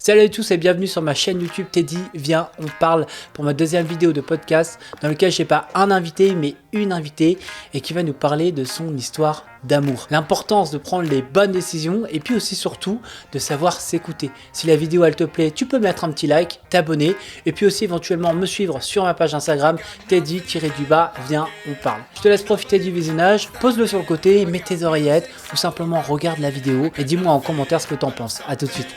Salut à tous et bienvenue sur ma chaîne YouTube Teddy Viens on parle pour ma deuxième vidéo de podcast dans lequel j'ai pas un invité mais une invitée et qui va nous parler de son histoire d'amour. L'importance de prendre les bonnes décisions et puis aussi surtout de savoir s'écouter. Si la vidéo elle te plaît, tu peux mettre un petit like, t'abonner et puis aussi éventuellement me suivre sur ma page Instagram Teddy-Viens on parle. Je te laisse profiter du visionnage, pose-le sur le côté, mets tes oreillettes ou simplement regarde la vidéo et dis-moi en commentaire ce que t'en penses. À tout de suite.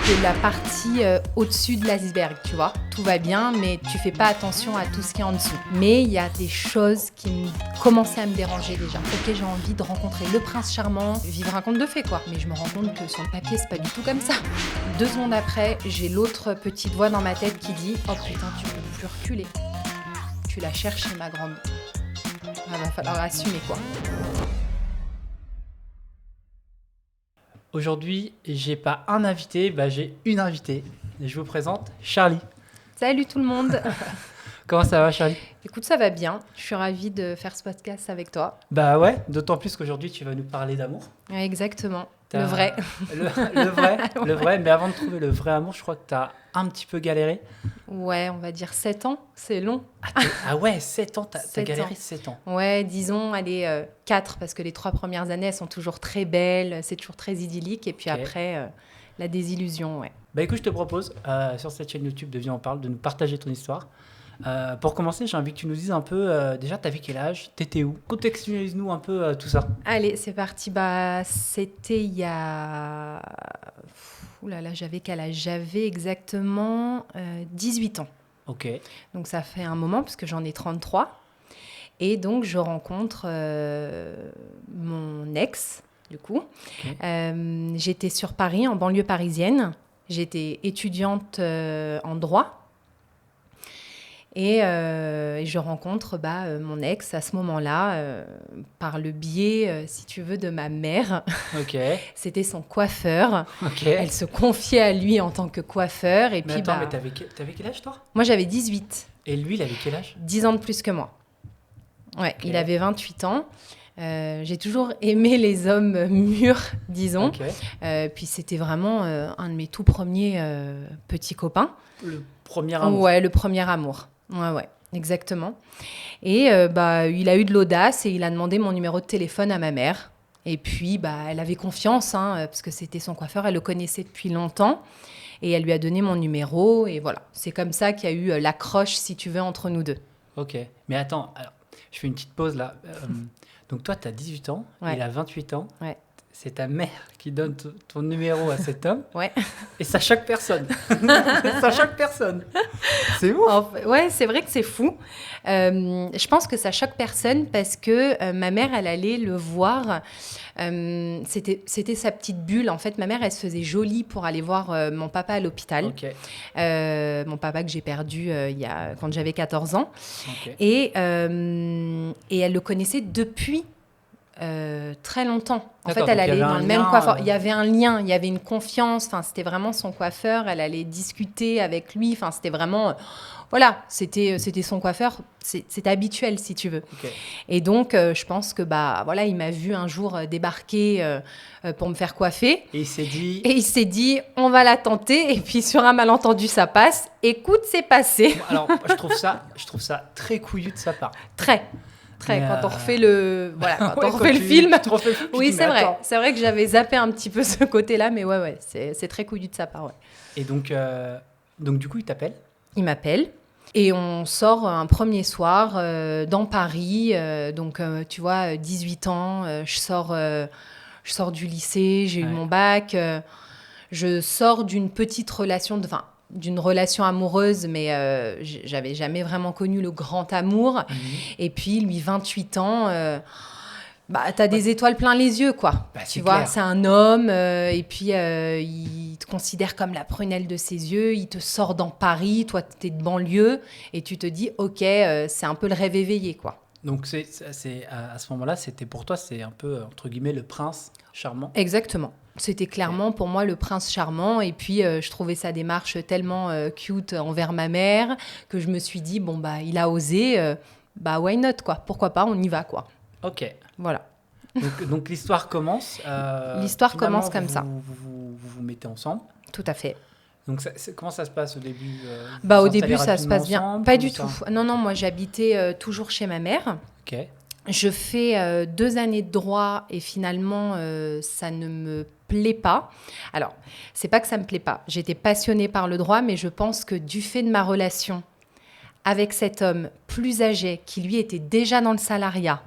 C'est la partie au-dessus de l'iceberg, tu vois. Tout va bien, mais tu fais pas attention à tout ce qui est en dessous. Mais il y a des choses qui commençaient à me déranger déjà. Ok, j'ai envie de rencontrer le prince charmant, vivre un conte de fées, quoi. Mais je me rends compte que sur le papier, c'est pas du tout comme ça. 2 secondes après, j'ai l'autre petite voix dans ma tête qui dit « Oh putain, tu peux plus reculer. Tu la cherches chez ma grande. Ah, va falloir assumer, quoi. » Aujourd'hui, j'ai pas un invité, j'ai une invitée. Et je vous présente Charlie. Salut tout le monde. Comment ça va Charlie ? Écoute, ça va bien. Je suis ravie de faire ce podcast avec toi. Bah ouais, d'autant plus qu'aujourd'hui tu vas nous parler d'amour. Ouais, exactement. Le vrai. Le vrai, mais avant de trouver le vrai amour, je crois que tu as un petit peu galéré. Ouais, on va dire 7 ans, c'est long. Ah ouais, 7 ans, t'as galéré 7 ans. Ouais, disons, allez, 4, parce que les 3 premières années, elles sont toujours très belles, c'est toujours très idyllique, et puis après, la désillusion, ouais. Bah écoute, je te propose, sur cette chaîne YouTube de Viens on parle, de nous partager ton histoire. Pour commencer, j'ai envie que tu nous dises un peu, déjà, t'avais quel âge ? T'étais où ? Contextualise-nous un peu tout ça. Allez, c'est parti. Bah, c'était il y a... Ouh là là, j'avais quel âge ? J'avais exactement 18 ans. Ok. Donc ça fait un moment, parce que j'en ai 33. Et donc, je rencontre mon ex, du coup. Okay. J'étais sur Paris, en banlieue parisienne. J'étais étudiante en droit. Et je rencontre mon ex à ce moment-là par le biais, si tu veux, de ma mère. Okay. C'était son coiffeur. Okay. Elle se confiait à lui en tant que coiffeur. Et mais puis, attends, mais t'avais quel âge, toi ? Moi, j'avais 18. Et lui, il avait quel âge ? 10 ans de plus que moi. Ouais, Okay. Il avait 28 ans. J'ai toujours aimé les hommes mûrs, disons. Okay. Puis c'était vraiment un de mes tout premiers petits copains. Le premier amour. Ouais, le premier amour. Ouais, exactement. Et il a eu de l'audace et il a demandé mon numéro de téléphone à ma mère. Et puis, elle avait confiance, parce que c'était son coiffeur, elle le connaissait depuis longtemps. Et elle lui a donné mon numéro. Et voilà, c'est comme ça qu'il y a eu l'accroche, si tu veux, entre nous deux. Ok, mais attends, alors, je fais une petite pause là. Donc toi, tu as 18 ans, ouais. Il a 28 ans. Ouais. C'est ta mère qui donne ton numéro à cet homme. Ouais. Et ça choque personne. Ça choque personne. C'est ouf. Ouais, c'est vrai que c'est fou. Je pense que ça choque personne parce que ma mère, elle allait le voir. C'était sa petite bulle. En fait, ma mère, elle se faisait jolie pour aller voir mon papa à l'hôpital. Okay. Mon papa que j'ai perdu quand j'avais 14 ans. Okay. Et elle le connaissait depuis très longtemps. En fait, elle allait dans le même coiffeur. Il y avait un lien, il y avait une confiance. Enfin, c'était vraiment son coiffeur. Elle allait discuter avec lui. Enfin, c'était vraiment... Voilà, c'était son coiffeur. C'était habituel, si tu veux. Okay. Et donc, je pense que, il m'a vu un jour débarquer pour me faire coiffer. Et il s'est dit, on va la tenter. Et puis, sur un malentendu, ça passe. Écoute, c'est passé. Alors, je trouve ça très couillu de sa part. Très. Quand on refait le film. Oui, c'est vrai. C'est vrai que j'avais zappé un petit peu ce côté-là, mais ouais, c'est très couillu de sa part, ouais. Et donc du coup, il t'appelle ? Il m'appelle et on sort un premier soir dans Paris. Tu vois, 18 ans, je sors du lycée, j'ai eu mon bac. Je sors d'une petite relation d'une relation amoureuse, mais j'avais jamais vraiment connu le grand amour. Mmh. Et puis, lui, 28 ans, t'as des étoiles plein les yeux, quoi. Tu vois, c'est un homme, et puis il te considère comme la prunelle de ses yeux, il te sort dans Paris, toi, t'es de banlieue, et tu te dis, ok, c'est un peu le rêve éveillé, quoi. Donc, c'est à ce moment-là, c'était pour toi, c'est un peu, entre guillemets, le prince charmant. Exactement. C'était clairement pour moi le prince charmant. Et puis, je trouvais sa démarche tellement cute envers ma mère que je me suis dit, il a osé, why not, quoi. Pourquoi pas, on y va, quoi. Ok. Voilà. Donc l'histoire commence. L'histoire commence comme ça. Vous mettez ensemble. Tout à fait. Donc, comment ça se passe au début Au début, ça se passe bien. Pas du tout. Non, moi, j'habitais toujours chez ma mère. Ok. Je fais 2 années de droit et finalement, ça ne me plaît pas. Alors, c'est pas que ça me plaît pas. J'étais passionnée par le droit, mais je pense que du fait de ma relation avec cet homme plus âgé, qui lui était déjà dans le salariat,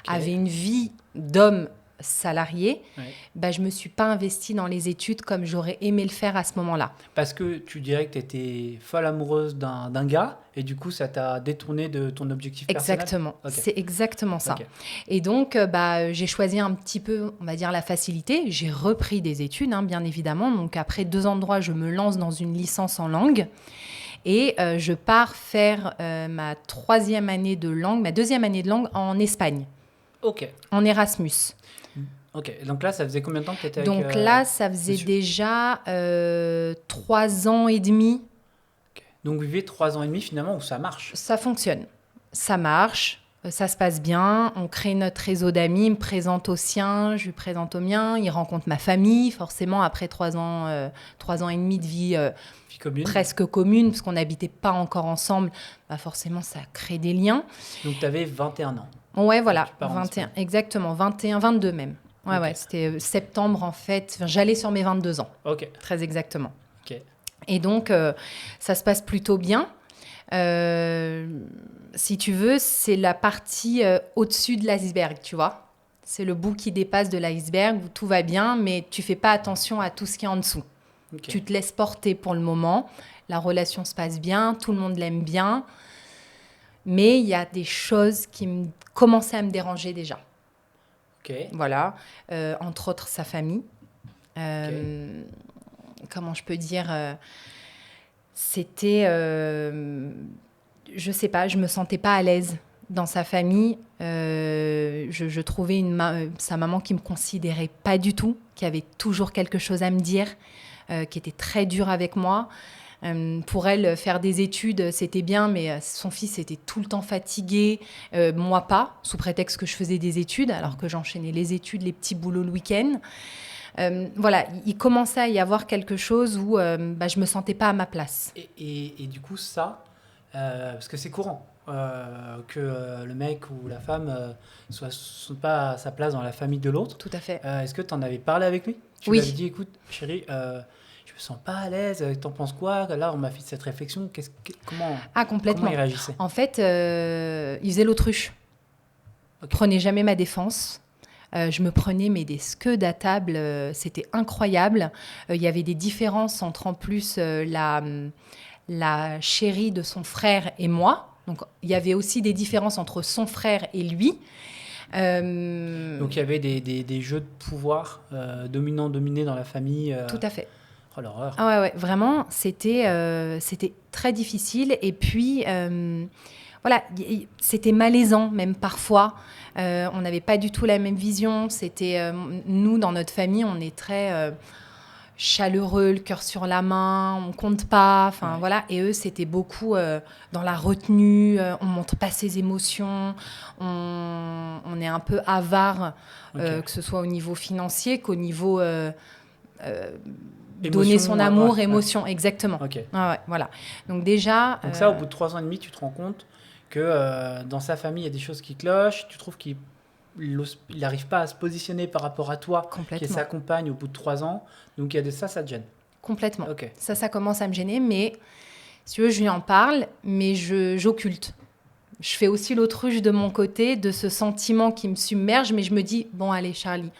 avait une vie d'homme salarié, je ne me suis pas investie dans les études comme j'aurais aimé le faire à ce moment-là. Parce que tu dirais que tu étais folle amoureuse d'un gars et du coup, ça t'a détourné de ton objectif personnel. Exactement, c'est exactement ça. Et donc, j'ai choisi un petit peu, on va dire, la facilité. J'ai repris des études, bien évidemment. Donc, après 2 ans de droit, je me lance dans une licence en langue. Et je pars faire ma 3e année de langue, ma 2e année de langue en Espagne. Ok. En Erasmus. Ok. Donc là, ça faisait combien de temps que tu étais avec Donc là, ça faisait déjà 3 ans et demi. Okay. Donc vous vivez 3 ans et demi finalement où ça marche. Ça fonctionne. Ça marche. Ça se passe bien. On crée notre réseau d'amis. Il me présente au sien, je lui présente au mien. Il rencontre ma famille, forcément, après 3 ans et demi de vie commune. Presque commune, parce qu'on n'habitait pas encore ensemble. Forcément, ça crée des liens. Donc tu avais 21 ans. Ouais, voilà. 21, exactement. 21, 22 même. Ouais, c'était septembre, en fait. J'allais sur mes 22 ans. Ok. Très exactement. Ok. Et donc, ça se passe plutôt bien. Si tu veux, c'est la partie au-dessus de l'iceberg, tu vois. C'est le bout qui dépasse de l'iceberg où tout va bien, mais tu fais pas attention à tout ce qui est en dessous. Okay. Tu te laisses porter pour le moment. La relation se passe bien, tout le monde l'aime bien. Mais il y a des choses qui commençaient à me déranger déjà. Okay. Voilà. Entre autres, sa famille. Comment je peux dire c'était... je sais pas, je me sentais pas à l'aise dans sa famille. Je trouvais sa maman qui me considérait pas du tout, qui avait toujours quelque chose à me dire, qui était très dure avec moi. Pour elle, faire des études, c'était bien, mais son fils était tout le temps fatigué, moi pas, sous prétexte que je faisais des études, alors que j'enchaînais les études, les petits boulots le week-end. Voilà, il commençait à y avoir quelque chose où je me sentais pas à ma place. Et du coup, ça, parce que c'est courant que le mec ou la femme soit pas à sa place dans la famille de l'autre. Tout à fait. Est-ce que tu en avais parlé avec lui ? Tu lui avais dit, écoute, chérie, je me sens pas à l'aise, t'en penses quoi ? Là, on m'a fait cette réflexion, comment il réagissait ? En fait, il faisait l'autruche. Okay. Prenait jamais ma défense. Je me prenais des scuds à table, c'était incroyable. Il y avait des différences entre, en plus, la chérie de son frère et moi. Donc, il y avait aussi des différences entre son frère et lui. Donc, il y avait des jeux de pouvoir dominant-dominé dans la famille. Tout à fait. Oh, l'horreur. Ah ouais, vraiment, c'était très difficile. Et puis, voilà, c'était malaisant même parfois. On n'avait pas du tout la même vision. C'était nous, dans notre famille, on est très chaleureux, le cœur sur la main, on compte pas. Enfin voilà. Et eux, c'était beaucoup dans la retenue. On montre pas ses émotions. On est un peu avare, que ce soit au niveau financier qu'au niveau donner son amour, émotion, exactement. Okay. Voilà. Donc déjà. Donc ça, au bout de 3 ans et demi, tu te rends compte que dans sa famille, il y a des choses qui clochent. Tu trouves qu'il n'arrive pas à se positionner par rapport à toi, qui est sa compagne au bout de 3 ans. Donc, il y a ça te gêne. Complètement. Okay. Ça commence à me gêner. Mais, si tu veux, je lui en parle, mais j'occulte. Je fais aussi l'autruche de mon côté, de ce sentiment qui me submerge. Mais je me dis, bon, allez, Charlie,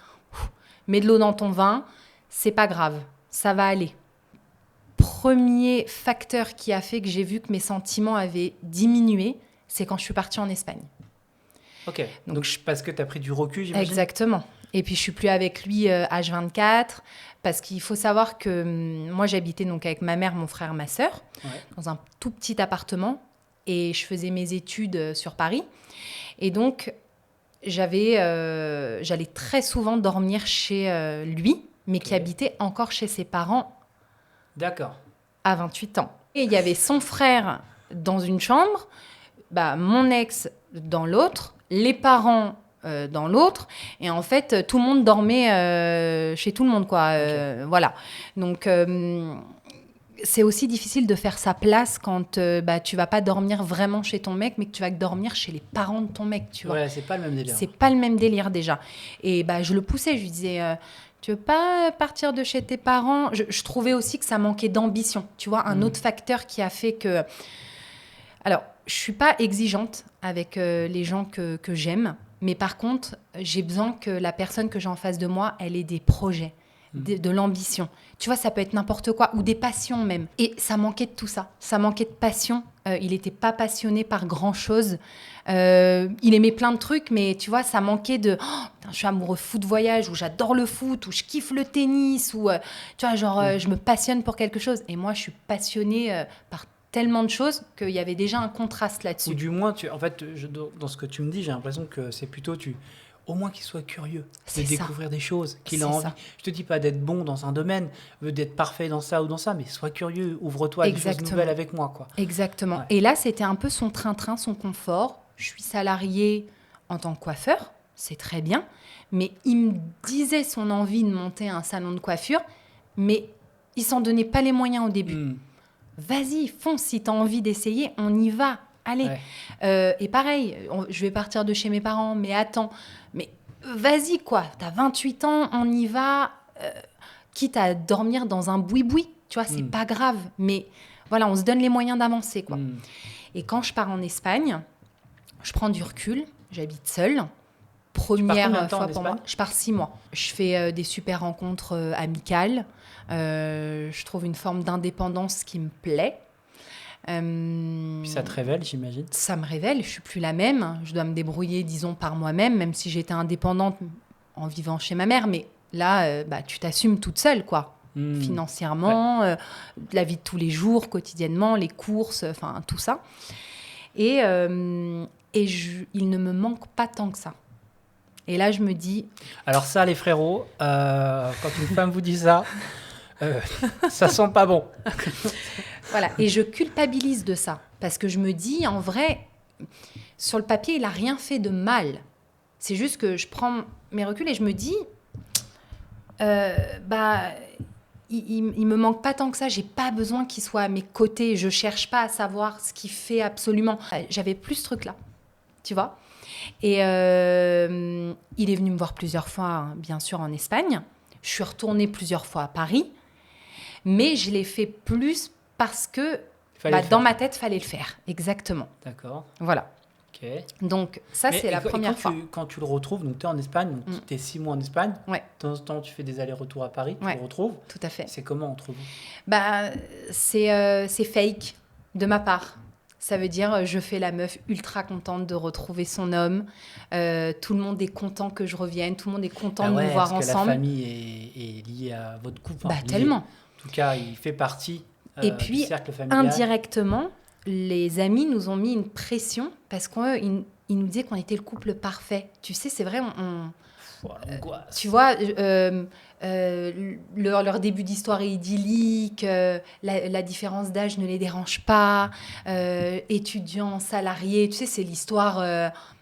mets de l'eau dans ton vin. C'est pas grave. Ça va aller. Premier facteur qui a fait que j'ai vu que mes sentiments avaient diminué, c'est quand je suis partie en Espagne. Ok, donc parce que tu as pris du recul, j'imagine. Exactement. Et puis, je suis plus avec lui H24, parce qu'il faut savoir que moi, j'habitais donc avec ma mère, mon frère, ma sœur, dans un tout petit appartement, et je faisais mes études sur Paris. Et donc, j'allais très souvent dormir chez lui, mais qui habitait encore chez ses parents. D'accord. À 28 ans. Et il y avait son frère dans une chambre, mon ex dans l'autre, les parents dans l'autre, et en fait tout le monde dormait chez tout le monde, quoi. Voilà. Donc c'est aussi difficile de faire sa place quand tu vas pas dormir vraiment chez ton mec, mais que tu vas dormir chez les parents de ton mec, tu vois. Ouais, c'est pas le même délire. C'est pas le même délire déjà. Et je le poussais, je lui disais, tu veux pas partir de chez tes parents? Je trouvais aussi que ça manquait d'ambition, tu vois, un autre facteur qui a fait que... Alors, je suis pas exigeante avec les gens que j'aime, mais par contre, j'ai besoin que la personne que j'ai en face de moi, elle ait des projets, de l'ambition. Tu vois, ça peut être n'importe quoi, ou des passions même. Et ça manquait de tout ça. Ça manquait de passion. Il n'était pas passionné par grand-chose. Il aimait plein de trucs, mais tu vois, ça manquait de... Oh, putain, je suis amoureux foot de voyage, ou j'adore le foot, ou je kiffe le tennis, ou tu vois, genre, je me passionne pour quelque chose. Et moi, je suis passionnée par tellement de choses qu'il y avait déjà un contraste là-dessus. Ou du moins, en fait, dans ce que tu me dis, j'ai l'impression que c'est plutôt au moins qu'il soit curieux de découvrir des choses, qu'il a envie. Je te dis pas d'être bon dans un domaine, d'être parfait dans ça ou dans ça, mais sois curieux, ouvre-toi à des choses nouvelles avec moi, quoi. Exactement. Ouais. Et là, c'était un peu son train-train, son confort. Je suis salariée en tant que coiffeur, c'est très bien, mais il me disait son envie de monter un salon de coiffure, mais il s'en donnait pas les moyens au début. Vas-y, fonce, si tu as envie d'essayer, on y va. Allez. Ouais. Et pareil, je vais partir de chez mes parents, mais attends. Mais vas-y, quoi. Tu as 28 ans, on y va. Quitte à dormir dans un boui-boui. Tu vois, c'est pas grave. Mais voilà, on se donne les moyens d'avancer, quoi. Et quand je pars en Espagne, je prends du recul. J'habite seule. Première fois pour moi. Je pars 6 mois. Je fais des super rencontres amicales. Je trouve une forme d'indépendance qui me plaît. Puis ça te révèle, j'imagine. Ça me révèle, je suis plus la même. Je dois me débrouiller, disons, par moi-même, même si j'étais indépendante en vivant chez ma mère. Mais là, tu t'assumes toute seule, quoi. Financièrement, la vie de tous les jours, quotidiennement, les courses, enfin, tout ça. Et il ne me manque pas tant que ça. Et là, je me dis... Alors ça, les frérots, quand une femme vous dit ça, ça sent pas bon. Voilà, et je culpabilise de ça. Parce que je me dis, en vrai, sur le papier, il n'a rien fait de mal. C'est juste que je prends mes reculs et je me dis, il me manque pas tant que ça. J'ai pas besoin qu'il soit à mes côtés. Je cherche pas à savoir ce qu'il fait absolument. J'avais plus ce truc-là, tu vois. Et il est venu me voir plusieurs fois, hein, bien sûr, en Espagne. Je suis retournée plusieurs fois à Paris. Mais je l'ai fait plus parce que dans ma tête, il fallait le faire. Exactement. D'accord. Voilà. Ok. Donc, ça, c'est la première fois. Quand tu le retrouves, donc tu es en Espagne, tu es 6 mois en Espagne. Ouais. De temps en temps, tu fais des allers-retours à Paris, tu le retrouves. Tout à fait. C'est comment entre vous? C'est fake de ma part. Ça veut dire, je fais la meuf ultra contente de retrouver son homme. Tout le monde est content que je revienne. Tout le monde est content de nous voir ensemble. Parce que la famille est liée à votre couple. Tellement. En tout cas, il fait partie du cercle familial. Indirectement, les amis nous ont mis une pression parce qu'ils nous disaient qu'on était le couple parfait. Tu sais, c'est vrai, tu vois, leur début d'histoire est idyllique, la différence d'âge ne les dérange pas, étudiants, salariés, tu sais, c'est l'histoire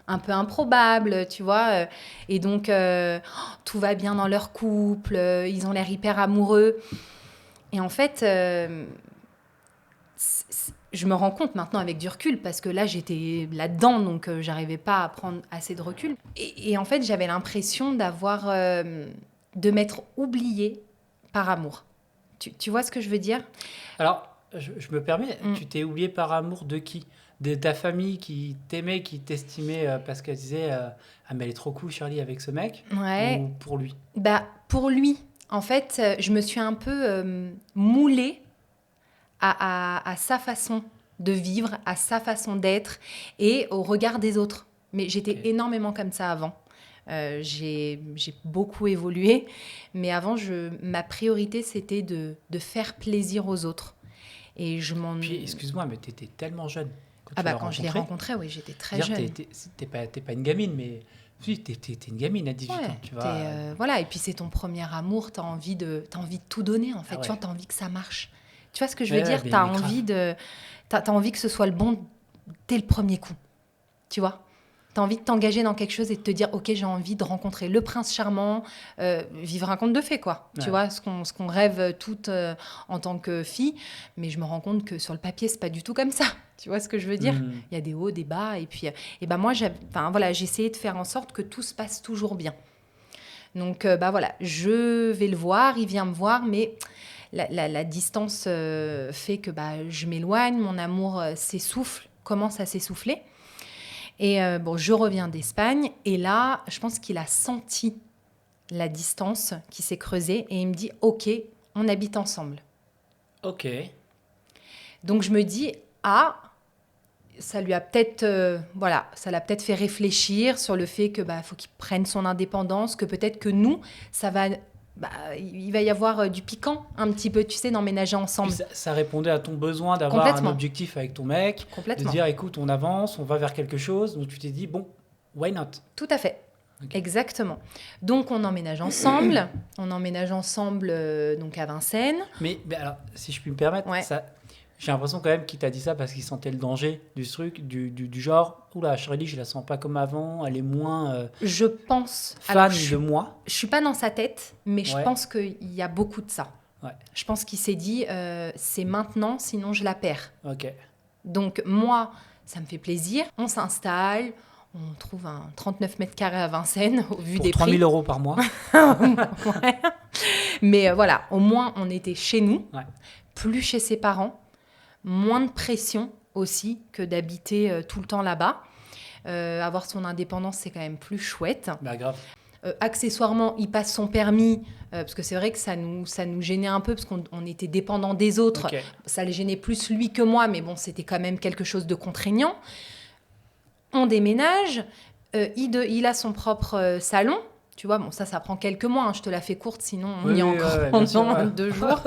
un peu improbable, tu vois. Et donc, tout va bien dans leur couple, ils ont l'air hyper amoureux. Et en fait, je me rends compte maintenant avec du recul, parce que là, j'étais là-dedans, donc j'arrivais pas à prendre assez de recul. Et en fait, j'avais l'impression de m'être oubliée par amour. Tu vois ce que je veux dire? Alors, je me permets, tu t'es oubliée par amour de qui? De ta famille qui t'aimait, qui t'estimait parce qu'elle disait ah mais elle est trop cool Shirley avec ce mec? Ouais. Ou pour lui? Pour lui. En fait, je me suis un peu moulée à sa façon de vivre, à sa façon d'être et au regard des autres. Mais j'étais énormément comme ça avant. J'ai beaucoup évolué, mais avant, ma priorité, c'était de faire plaisir aux autres. Et Puis, excuse-moi, mais tu étais tellement jeune. Quand je l'ai rencontré, oui, j'étais très jeune. T'es pas une gamine, mais... Si, t'es une gamine à 18 ans, tu vois. Voilà, et puis c'est ton premier amour, t'as envie de tout donner, en fait. Tu vois, t'as envie que ça marche. Tu vois ce que je veux dire? T'as envie que ce soit le bon dès le premier coup. Tu vois? Tu as envie de t'engager dans quelque chose et de te dire, OK, j'ai envie de rencontrer le prince charmant, vivre un conte de fées, quoi. Ouais. Tu vois, ce qu'on rêve toutes en tant que fille. Mais je me rends compte que sur le papier, c'est pas du tout comme ça. Tu vois ce que je veux dire? Il y a des hauts, des bas. Et puis, moi, j'ai essayé de faire en sorte que tout se passe toujours bien. Donc, voilà, je vais le voir, il vient me voir, mais la distance fait que je m'éloigne, mon amour commence à s'essouffler. Et je reviens d'Espagne et là, je pense qu'il a senti la distance qui s'est creusée et il me dit « Ok, on habite ensemble. » Ok. Donc je me dis « Ah, ça lui a peut-être ça l'a peut-être fait réfléchir sur le fait que faut qu'il prenne son indépendance, que peut-être que nous, il va y avoir du piquant un petit peu, tu sais, d'emménager ensemble. » Ça répondait à ton besoin d'avoir un objectif avec ton mec, de dire écoute, on avance, on va vers quelque chose. Donc tu t'es dit bon, why not? Tout à fait. Okay. Exactement. Donc on emménage ensemble. Donc à Vincennes. Mais alors, si je puis me permettre, j'ai l'impression quand même qu'il t'a dit ça parce qu'il sentait le danger du truc, du genre, oula, Shirley, je la sens pas comme avant, elle est moins je pense, fan de moi. Je suis pas dans sa tête, mais je pense qu'il y a beaucoup de ça. Ouais. Je pense qu'il s'est dit, c'est maintenant, sinon je la perds. Ok. Donc moi, ça me fait plaisir. On s'installe, on trouve un 39 mètres carrés à Vincennes, au vu des prix. 3 000 € par mois. Ouais. Mais voilà, au moins on était chez nous, plus chez ses parents. Moins de pression aussi que d'habiter tout le temps là-bas. Avoir son indépendance, c'est quand même plus chouette. Grave. Accessoirement, il passe son permis, parce que c'est vrai que ça nous gênait un peu, parce qu'on était dépendant des autres. Okay. Ça les gênait plus lui que moi, mais bon, c'était quand même quelque chose de contraignant. On déménage, il a son propre salon. Tu vois, bon, ça prend quelques mois, hein, je te la fais courte, sinon on y est encore pendant 2 jours.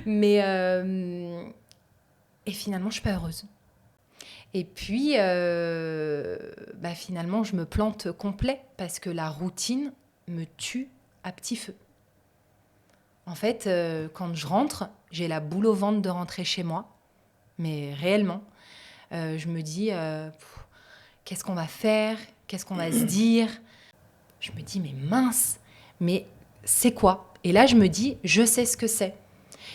Mais... Et finalement, je suis pas heureuse. Et puis, finalement, je me plante complet parce que la routine me tue à petit feu. En fait, quand je rentre, j'ai la boule au ventre de rentrer chez moi. Mais réellement, je me dis, qu'est-ce qu'on va faire? Qu'est-ce qu'on va se dire? Je me dis, mais mince, mais c'est quoi? Et là, je me dis, je sais ce que c'est.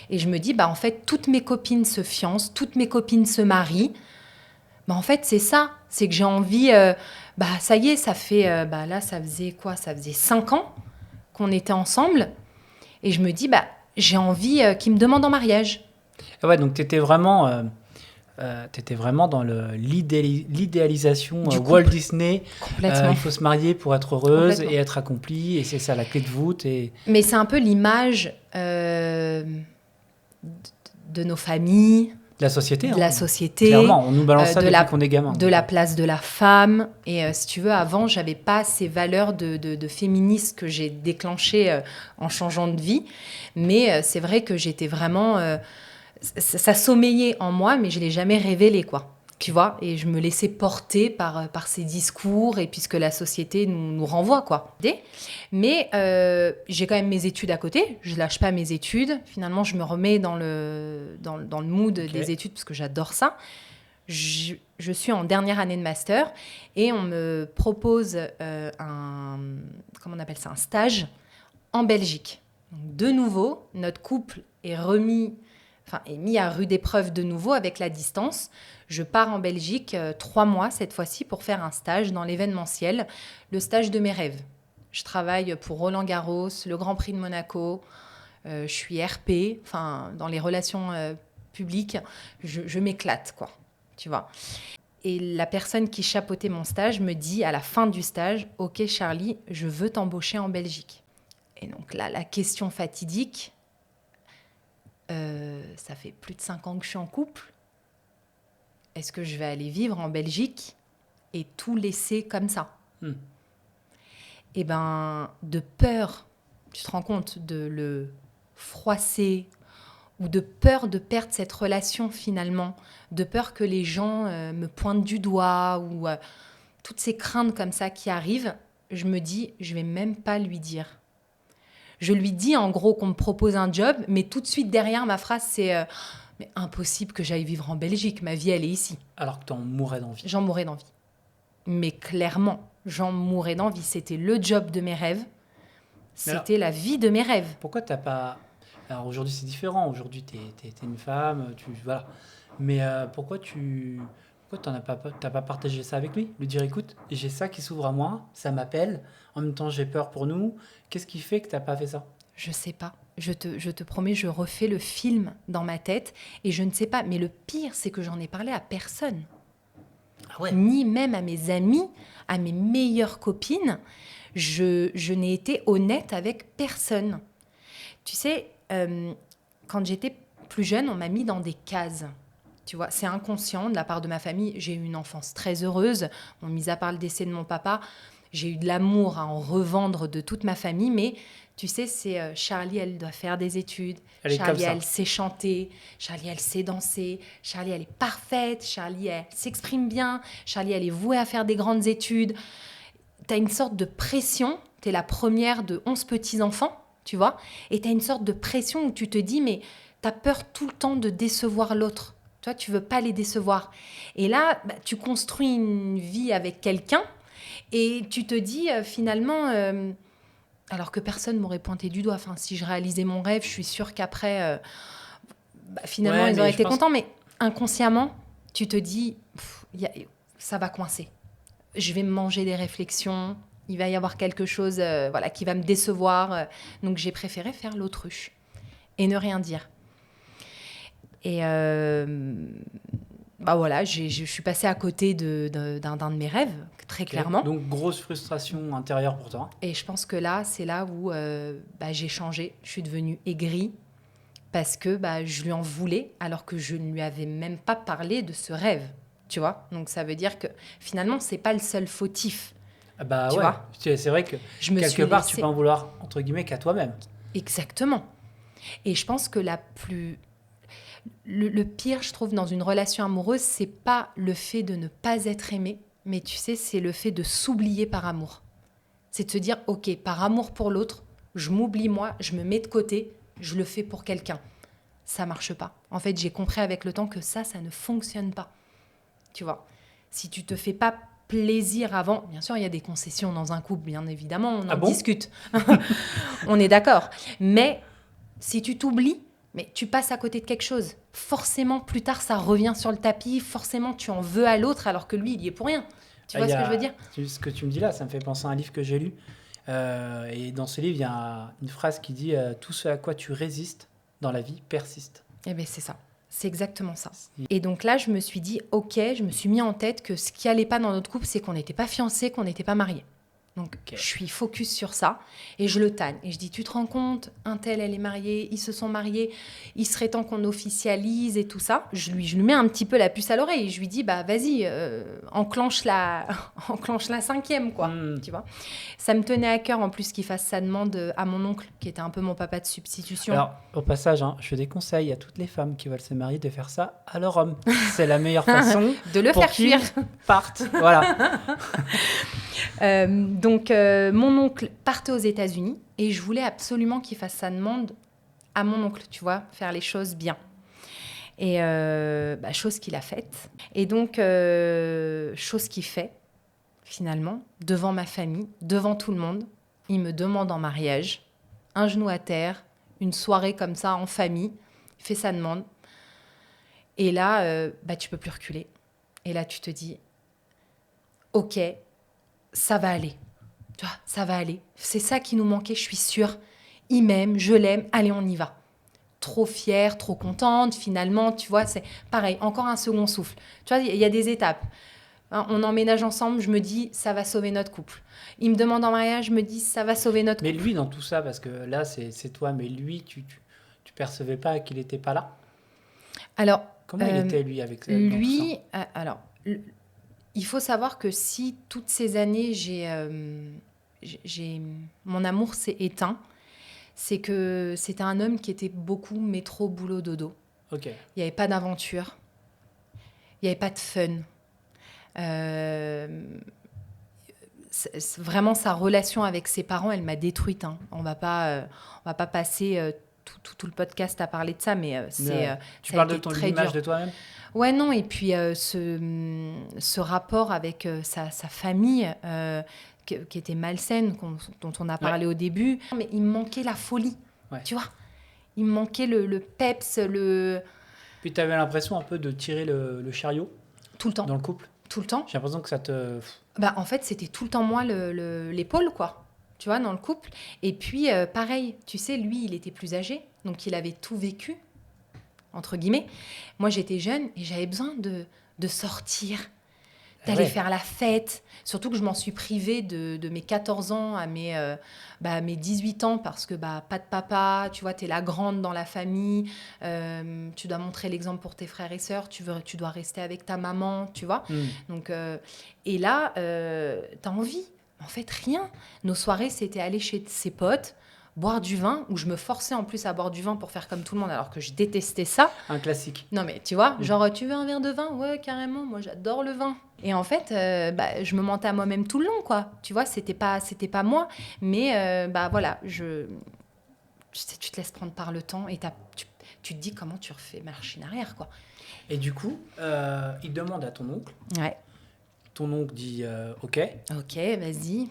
Et je me dis, en fait, toutes mes copines se fiancent, toutes mes copines se marient. En fait, c'est ça. C'est que j'ai envie... ça y est, ça fait... là, ça faisait quoi? Ça faisait 5 ans qu'on était ensemble. Et je me dis, j'ai envie qu'ils me demandent en mariage. Ouais, donc tu étais vraiment dans l'idéalisation Walt Disney. Complètement. Il faut se marier pour être heureuse et être accomplie. Et c'est ça, la clé de voûte. Mais c'est un peu l'image... de nos familles, de la société. De la société. Clairement, on nous balance ça depuis qu'on est gamin. De la place de la femme. Et si tu veux, avant, j'avais pas ces valeurs de féministe que j'ai déclenchées en changeant de vie. Mais c'est vrai que j'étais vraiment... ça sommeillait en moi, mais je l'ai jamais révélé, quoi. Tu vois, et je me laissais porter par ces discours et puis ce que la société nous renvoie, quoi. Mais j'ai quand même mes études à côté, je lâche pas mes études. Finalement, je me remets dans le mood des études parce que j'adore ça. Je suis en dernière année de master et on me propose un stage en Belgique. Donc, de nouveau, notre couple est mis à rude épreuve de nouveau avec la distance. Je pars en Belgique 3 mois cette fois-ci pour faire un stage dans l'événementiel, le stage de mes rêves. Je travaille pour Roland Garros, le Grand Prix de Monaco, je suis RP, dans les relations publiques, je m'éclate, quoi, tu vois. Et la personne qui chapeautait mon stage me dit à la fin du stage, « Ok Charlie, je veux t'embaucher en Belgique. » Et donc là, la question fatidique, ça fait plus de 5 ans que je suis en couple. Est-ce que je vais aller vivre en Belgique et tout laisser comme ça? Et de peur, tu te rends compte, de le froisser ou de peur de perdre cette relation finalement, de peur que les gens me pointent du doigt ou toutes ces craintes comme ça qui arrivent, je me dis, je vais même pas lui dire. Je lui dis en gros qu'on me propose un job, mais tout de suite derrière ma phrase c'est mais impossible que j'aille vivre en Belgique, ma vie elle est ici. Alors que t'en mourrais d'envie. J'en mourrais d'envie. Mais clairement, j'en mourais d'envie. C'était le job de mes rêves. C'était la vie de mes rêves. Pourquoi t'as pas... Alors aujourd'hui c'est différent, aujourd'hui t'es une femme, voilà. Mais pourquoi t'as pas partagé ça avec lui? Lui dire écoute, j'ai ça qui s'ouvre à moi, ça m'appelle, en même temps j'ai peur pour nous. Qu'est-ce qui fait que t'as pas fait ça? Je sais pas. Je te promets, je refais le film dans ma tête et je ne sais pas. Mais le pire, c'est que j'en ai parlé à personne. Ah ouais. Ni même à mes amis, à mes meilleures copines. Je n'ai été honnête avec personne. Tu sais, quand j'étais plus jeune, on m'a mis dans des cases. Tu vois, c'est inconscient de la part de ma famille. J'ai eu une enfance très heureuse. Bon, mis à part le décès de mon papa, j'ai eu de l'amour à en revendre de toute ma famille. Mais tu sais, c'est Charlie, elle doit faire des études. Charlie, elle sait chanter. Charlie, elle sait danser. Charlie, elle est parfaite. Charlie, elle s'exprime bien. Charlie, elle est vouée à faire des grandes études. Tu as une sorte de pression. Tu es la première de 11 petits-enfants, tu vois. Et tu as une sorte de pression où tu te dis, mais tu as peur tout le temps de décevoir l'autre. Toi, tu veux pas les décevoir. Et là, tu construis une vie avec quelqu'un et tu te dis finalement, alors que personne m'aurait pointé du doigt. Enfin, si je réalisais mon rêve, je suis sûre qu'après, finalement, ils auraient été contents. Mais inconsciemment, tu te dis, ça va coincer. Je vais me manger des réflexions. Il va y avoir quelque chose qui va me décevoir. Donc, j'ai préféré faire l'autruche et ne rien dire. Et je suis passée à côté d'un de mes rêves, très clairement. Donc, grosse frustration intérieure pour toi. Et je pense que là, c'est là où j'ai changé. Je suis devenue aigrie parce que je lui en voulais alors que je ne lui avais même pas parlé de ce rêve. Tu vois ? Donc, ça veut dire que finalement, c'est pas le seul fautif. Tu vois ? C'est vrai que quelque part, tu peux en vouloir, entre guillemets, qu'à toi-même. Exactement. Et je pense que le pire, je trouve, dans une relation amoureuse, c'est pas le fait de ne pas être aimé, mais tu sais, c'est le fait de s'oublier par amour. C'est de se dire, ok, par amour pour l'autre, je m'oublie moi, je me mets de côté, je le fais pour quelqu'un. Ça marche pas. En fait, j'ai compris avec le temps que ça ne fonctionne pas. Tu vois, si tu te fais pas plaisir avant, bien sûr, il y a des concessions dans un couple, bien évidemment, on en discute. On est d'accord. Mais si tu t'oublies, mais tu passes à côté de quelque chose. Forcément, plus tard, ça revient sur le tapis. Forcément, tu en veux à l'autre alors que lui, il y est pour rien. Tu vois ce que je veux dire ? Ce que tu me dis là, ça me fait penser à un livre que j'ai lu. Et dans ce livre, il y a une phrase qui dit « Tout ce à quoi tu résistes dans la vie persiste ». Eh bien, c'est ça. C'est exactement ça. Et donc là, je me suis dit, ok, je me suis mis en tête que ce qui allait pas dans notre couple, c'est qu'on n'était pas fiancés, qu'on n'était pas mariés. Donc, je suis focus sur ça et je le tanne. Et je dis, tu te rends compte, un tel, elle est mariée, ils se sont mariés, il serait temps qu'on officialise et tout ça. Je lui mets un petit peu la puce à l'oreille. Je lui dis, vas-y, enclenche la 5e, quoi. Tu vois. Ça me tenait à cœur, en plus, qu'il fasse sa demande à mon oncle, qui était un peu mon papa de substitution. Alors, au passage, je déconseille à toutes les femmes qui veulent se marier de faire ça à leur homme. C'est la meilleure façon de le faire fuir. Partent, voilà. Donc, mon oncle partait aux États-Unis et je voulais absolument qu'il fasse sa demande à mon oncle, tu vois, faire les choses bien. Et chose qu'il a faite. Et donc, chose qu'il fait, finalement, devant ma famille, devant tout le monde. Il me demande en mariage, un genou à terre, une soirée comme ça en famille, il fait sa demande. Et là, tu peux plus reculer. Et là, tu te dis, ok, ça va aller. Tu vois, ça va aller. C'est ça qui nous manquait, je suis sûre. Il m'aime, je l'aime, allez, on y va. Trop fière, trop contente, finalement, tu vois, c'est pareil, encore un second souffle. Tu vois, il y a des étapes. On emménage ensemble, je me dis, ça va sauver notre couple. Il me demande en mariage, je me dis, ça va sauver notre couple. Mais lui, dans tout ça, parce que là, c'est toi, mais lui, tu percevais pas qu'il était pas là ? Alors, comment il était, lui, avec lui, il faut savoir que si toutes ces années, mon amour s'est éteint, c'est que c'était un homme qui était beaucoup métro, boulot, dodo. Okay. Il n'y avait pas d'aventure. Il n'y avait pas de fun. Vraiment, sa relation avec ses parents, elle m'a détruite. On va pas passer tout le podcast a parlé de ça, mais Tu ça a parles de été ton très image dur. de toi-même? Ouais, non, et puis ce rapport avec sa famille qui était malsaine, dont on a parlé au début. Mais il me manquait la folie, tu vois. Il me manquait le peps, Puis tu avais l'impression un peu de tirer le chariot tout le temps. dans le couple? Tout le temps. J'ai l'impression que ça te... Bah, en fait, c'était tout le temps moi l'épaule, quoi. Tu vois, dans le couple. Et puis, pareil, tu sais, lui, il était plus âgé, donc il avait tout vécu, entre guillemets. Moi, j'étais jeune et j'avais besoin de sortir, d'aller faire la fête. Surtout que je m'en suis privée de mes 14 ans à mes 18 ans parce que pas de papa, tu vois, t'es la grande dans la famille, tu dois montrer l'exemple pour tes frères et sœurs, tu dois rester avec ta maman, tu vois. Donc, et là, t'as envie. En fait, rien. Nos soirées, c'était aller chez ses potes, boire du vin, où je me forçais en plus à boire du vin pour faire comme tout le monde, alors que je détestais ça. Un classique. Non, mais tu vois, genre, tu veux un verre de vin? Ouais, carrément, moi j'adore le vin. Et en fait, je me mentais à moi-même tout le long, quoi. Tu vois, c'était pas moi. Mais voilà, tu te laisses prendre par le temps et tu te dis comment tu refais marche en arrière, quoi. Et du coup, il demande à ton oncle. Ouais. Ton oncle dit OK. OK, vas-y.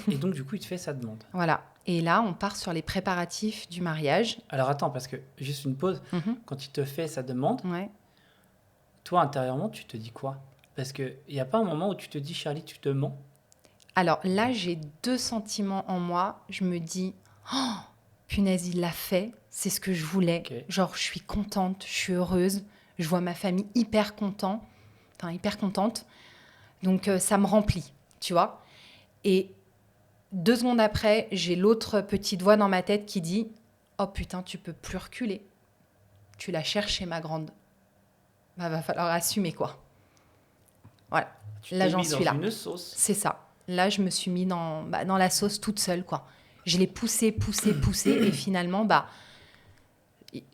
Et donc, du coup, il te fait sa demande. Voilà. Et là, on part sur les préparatifs du mariage. Alors, attends, parce que juste une pause. Quand il te fait sa demande, toi, intérieurement, tu te dis quoi? Parce qu'il n'y a pas un moment où tu te dis, Charlie, tu te mens? Alors là, j'ai 2 sentiments en moi. Je me dis, oh, punaise, il l'a fait. C'est ce que je voulais. Okay. Genre, je suis contente, je suis heureuse. Je vois ma famille hyper contente. Donc, ça me remplit, tu vois. Et 2 secondes après, j'ai l'autre petite voix dans ma tête qui dit, oh putain, tu peux plus reculer. Tu l'as cherché, ma grande. Va falloir assumer, quoi. Voilà. Là, j'en suis là. Une sauce. C'est ça. Là, je me suis mis dans la sauce toute seule, quoi. Je l'ai poussé. Et finalement,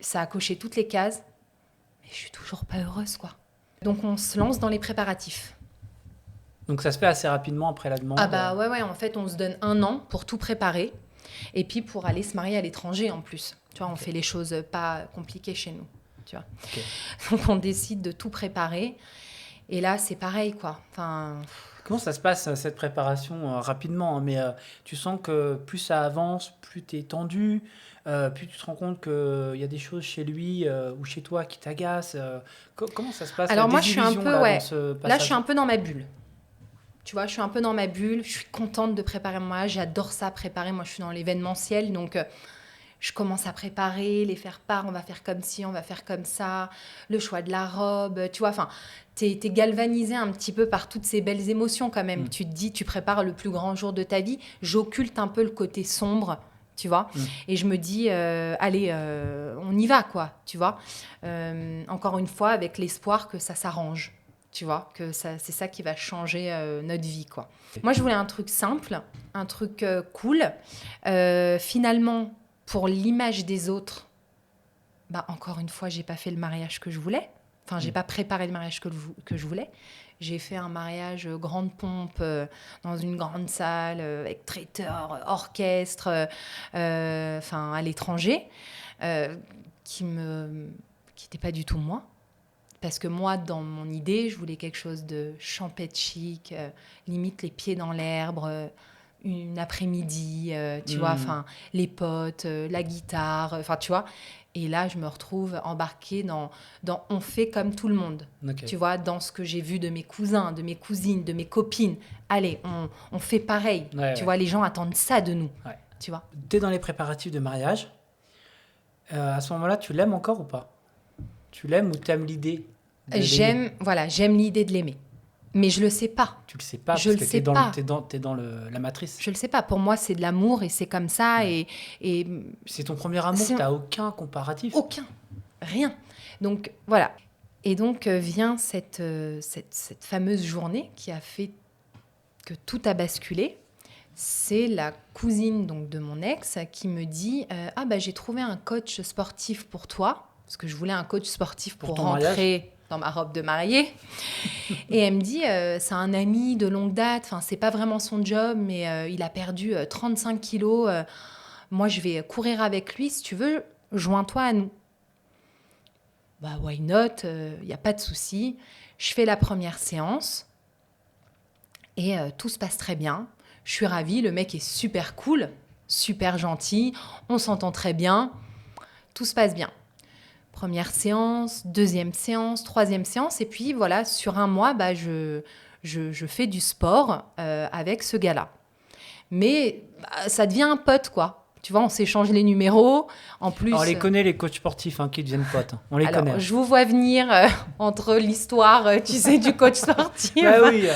ça a coché toutes les cases. Mais je suis toujours pas heureuse, quoi. Donc, on se lance dans les préparatifs. Donc, ça se fait assez rapidement après la demande? Ouais. En fait, on se donne 1 an pour tout préparer. Et puis, pour aller se marier à l'étranger, en plus. Tu vois, on fait les choses pas compliquées chez nous. Tu vois. Okay. Donc, on décide de tout préparer. Et là, c'est pareil, quoi. Enfin... Comment ça se passe, cette préparation rapidement, hein, mais tu sens que plus ça avance, plus tu es tendu, plus tu te rends compte qu'il y a des choses chez lui ou chez toi qui t'agacent. Comment ça se passe? Alors moi, je suis un peu, dans ce passage? Là, je suis un peu dans ma bulle. Tu vois, je suis un peu dans ma bulle. Je suis contente de préparer mon mariage. J'adore ça, préparer. Moi, je suis dans l'événementiel, donc... je commence à préparer, les faire part, on va faire comme ci, on va faire comme ça, le choix de la robe, tu vois, enfin, t'es galvanisé un petit peu par toutes ces belles émotions quand même. Tu te dis, tu prépares le plus grand jour de ta vie, j'occulte un peu le côté sombre, tu vois, et je me dis, allez, on y va, quoi, tu vois. Encore une fois, avec l'espoir que ça s'arrange, tu vois, que c'est ça qui va changer notre vie, quoi. Moi, je voulais un truc simple, un truc cool. Finalement, pour l'image des autres, encore une fois, j'ai pas fait le mariage que je voulais. Enfin, j'ai pas préparé le mariage que je voulais. J'ai fait un mariage grande pompe dans une grande salle avec traiteur, orchestre, à l'étranger, qui n'était pas du tout moi. Parce que moi, dans mon idée, je voulais quelque chose de champêtre chic, limite les pieds dans l'herbe. Une après-midi, tu vois, enfin, les potes, la guitare, enfin, tu vois. Et là, je me retrouve embarquée dans on fait comme tout le monde, tu vois, dans ce que j'ai vu de mes cousins, de mes cousines, de mes copines. Allez, on fait pareil, tu vois, les gens attendent ça de nous, tu vois. T'es dans les préparatifs de mariage. À ce moment-là, tu l'aimes encore ou pas? Tu l'aimes ou t'aimes l'idée de J'aime l'idée de l'aimer. Mais je le sais pas. Tu le sais pas je parce le que sais pas. T'es dans la matrice. Je le sais pas. Pour moi, c'est de l'amour et c'est comme ça. Et c'est ton premier amour. T'as aucun comparatif. Aucun. Rien. Donc voilà. Et donc vient cette fameuse journée qui a fait que tout a basculé. C'est la cousine donc de mon ex qui me dit j'ai trouvé un coach sportif pour toi parce que je voulais un coach sportif pour rentrer. Mariage. Dans ma robe de mariée. Et elle me dit, c'est un ami de longue date, enfin, c'est pas vraiment son job, mais il a perdu 35 kilos. moi, je vais courir avec lui. Si tu veux, joins-toi à nous. Bah, why not? Y a pas de souci. Je fais la première séance et tout se passe très bien. Je suis ravie. Le mec est super cool, super gentil. On s'entend très bien. Tout se passe bien. Première séance, deuxième séance, troisième séance. Et puis, voilà, sur un mois, bah, je fais du sport avec ce gars-là. Mais bah, ça devient un pote, quoi. Tu vois, on s'échange les numéros. En plus, Alors, on les connaît, les coachs sportifs qui deviennent potes. On les connaît. Je vous vois venir entre l'histoire, tu sais, du coach sportif. Bah oui.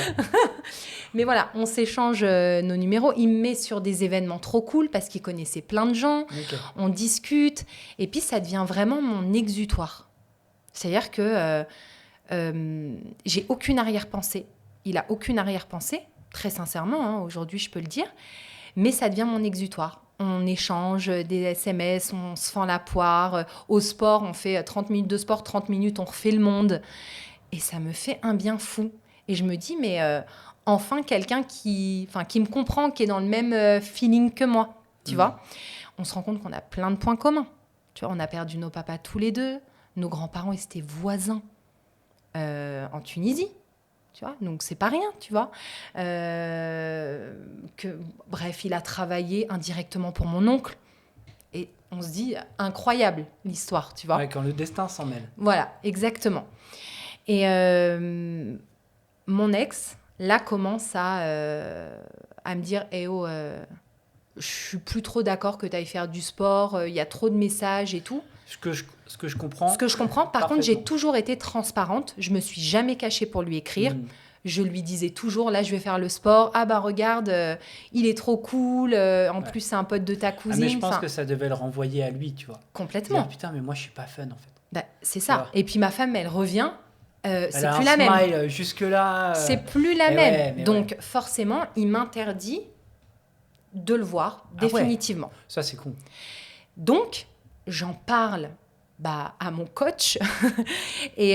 Mais voilà, on s'échange nos numéros. Il me met sur des événements trop cool parce qu'il connaissait plein de gens. Okay. On discute. Et puis, ça devient vraiment mon exutoire. C'est-à-dire que j'ai aucune arrière-pensée. Il a aucune arrière-pensée, très sincèrement. Hein, aujourd'hui, je peux le dire. Mais ça devient mon exutoire. On échange des SMS, on se fend la poire. Au sport, on fait 30 minutes de sport, 30 minutes, on refait le monde. Et ça me fait un bien fou. Et je me dis, mais enfin, quelqu'un qui me comprend, qui est dans le même feeling que moi. Tu vois ? On se rend compte qu'on a plein de points communs. Tu vois, on a perdu nos papas tous les deux. Nos grands-parents, ils étaient voisins en Tunisie. Tu vois, donc c'est pas rien, tu vois. Bref, il a travaillé indirectement pour mon oncle. Et on se dit, incroyable l'histoire, tu vois. Ouais, quand le destin s'en mêle. Voilà, exactement. Et mon ex, là, commence à me dire, je suis plus trop d'accord que tu ailles faire du sport, il y a trop de messages et tout. Ce que je comprends. Ce que je comprends. Par contre, j'ai toujours été transparente. Je me suis jamais cachée pour lui écrire. Je lui disais toujours, là, je vais faire le sport. Ah bah regarde, il est trop cool. En plus, c'est un pote de ta cousine. Mais je pense que ça devait le renvoyer à lui, tu vois. Complètement. Dire, putain, mais moi, je suis pas fun, en fait. Bah, c'est ça. Et puis ma femme, elle revient. C'est elle a plus un la smile même. Jusque-là. C'est plus la même. Ouais, donc, forcément, il m'interdit de le voir définitivement. Ouais. Ça, c'est con. Donc, j'en parle à mon coach et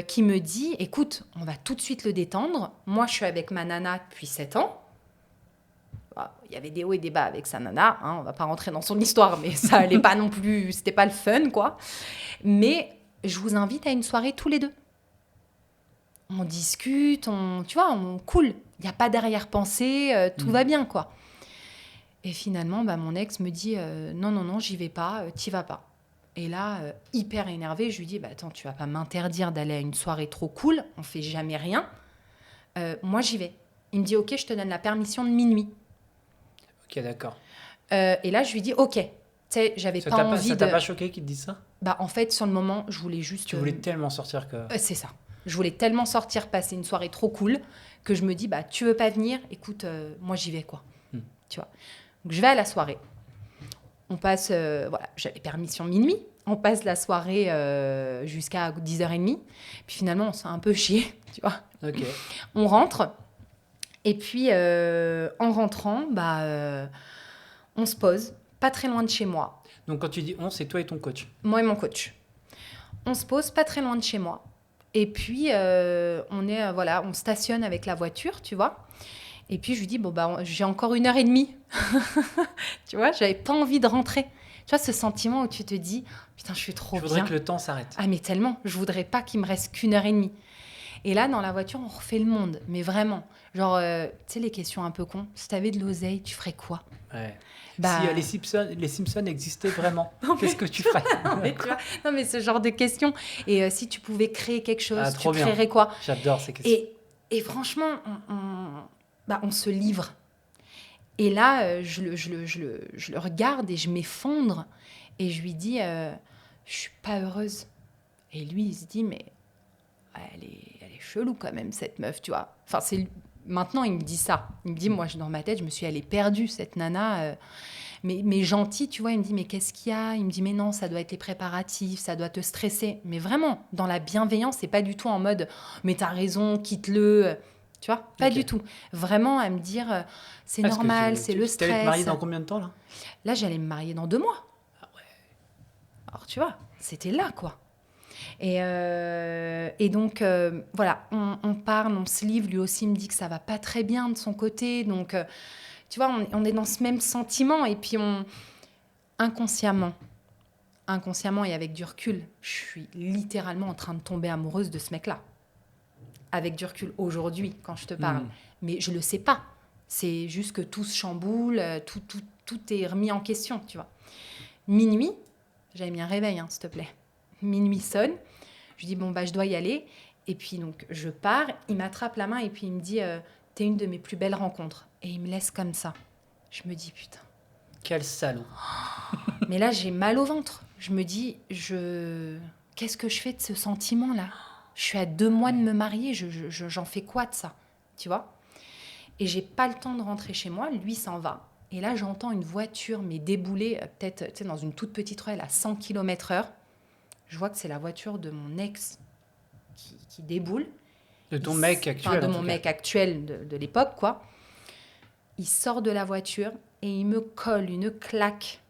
qui me dit, écoute, on va tout de suite le détendre. Moi, je suis avec ma nana depuis 7 ans. Il y avait des hauts et des bas avec sa nana. Hein, on ne va pas rentrer dans son histoire, mais ça n'allait pas non plus, c'était pas le fun, quoi. Mais je vous invite à une soirée tous les deux. On discute, tu vois, on cool. Il n'y a pas d'arrière-pensée, tout va bien, quoi. Et finalement, mon ex me dit non, j'y vais pas, t'y vas pas. Et là, hyper énervée, je lui dis attends, tu vas pas m'interdire d'aller à une soirée trop cool, on fait jamais rien. Moi, j'y vais. Il me dit ok, je te donne la permission de minuit. Ok, d'accord. Et là, je lui dis ok. Tu sais, j'avais pas envie ça t'a pas choqué qu'il te dise ça ? En fait, sur le moment, je voulais juste. Tu voulais tellement sortir que. C'est ça. Je voulais tellement sortir, passer une soirée trop cool, que je me dis tu veux pas venir ? Écoute, moi j'y vais, quoi. Tu vois. Donc, je vais à la soirée. On passe, j'avais permission minuit. On passe la soirée jusqu'à 10h30. Puis finalement, on s'est un peu chié, tu vois. Okay. On rentre. Et puis, en rentrant, on se pose, pas très loin de chez moi. Donc, quand tu dis on, c'est toi et ton coach ? Moi et mon coach. On se pose pas très loin de chez moi. Et puis, on stationne avec la voiture, tu vois. Et puis, je lui dis, j'ai encore 1h30. Tu vois, j'avais pas envie de rentrer. Tu vois, ce sentiment où tu te dis, putain, je suis trop bien. Je voudrais que le temps s'arrête. Ah, mais tellement. Je voudrais pas qu'il me reste qu'1h30. Et là, dans la voiture, on refait le monde. Mais vraiment. Genre, tu sais, les questions un peu cons. Si t'avais de l'oseille, tu ferais quoi ? Ouais. Si les Simpsons existaient vraiment, qu'est-ce que tu ferais ? Non, mais ce genre de questions. Et si tu pouvais créer quelque chose, tu créerais bien. quoi ? J'adore ces questions. Et franchement, on se livre. Et là, je le regarde et je m'effondre. Et je lui dis, je suis pas heureuse. Et lui, il se dit, mais elle est chelou quand même, cette meuf, tu vois. Enfin, maintenant, il me dit ça. Il me dit, moi, dans ma tête, je me suis dit, elle est perdue, cette nana. Mais gentille, tu vois. Il me dit, mais qu'est-ce qu'il y a ? Il me dit, mais non, ça doit être les préparatifs, ça doit te stresser. Mais vraiment, dans la bienveillance, c'est pas du tout en mode, mais t'as raison, quitte-le. Tu vois, pas du tout. Vraiment à me dire, c'est normal, c'est le stress. Tu allais te marier dans combien de temps, là ? Là, j'allais me marier dans 2 mois. Ah ouais. Alors, tu vois, c'était là, quoi. Et donc, voilà, on parle, on se livre. Lui aussi me dit que ça va pas très bien de son côté. Donc, tu vois, on est dans ce même sentiment. Et puis, inconsciemment et avec du recul, je suis littéralement en train de tomber amoureuse de ce mec-là. Avec du recul, aujourd'hui, quand je te parle. Mais je le sais pas. C'est juste que tout se chamboule, tout est remis en question, tu vois. Minuit, j'avais mis un réveil, s'il te plaît. Minuit sonne, je dis, je dois y aller. Et puis, donc, je pars, il m'attrape la main et puis il me dit, t'es une de mes plus belles rencontres. Et il me laisse comme ça. Je me dis, putain. Quel salaud. Mais là, j'ai mal au ventre. Je me dis, qu'est-ce que je fais de ce sentiment-là ? Je suis à 2 mois de me marier, j'en fais quoi de ça ? Tu vois ? Et j'ai pas le temps de rentrer chez moi, lui s'en va. Et là, j'entends une voiture débouler, peut-être dans une toute petite ruelle à 100 km/h. Je vois que c'est la voiture de mon ex qui déboule. De ton mec actuel. De mon mec actuel de l'époque, quoi. Il sort de la voiture et il me colle une claque.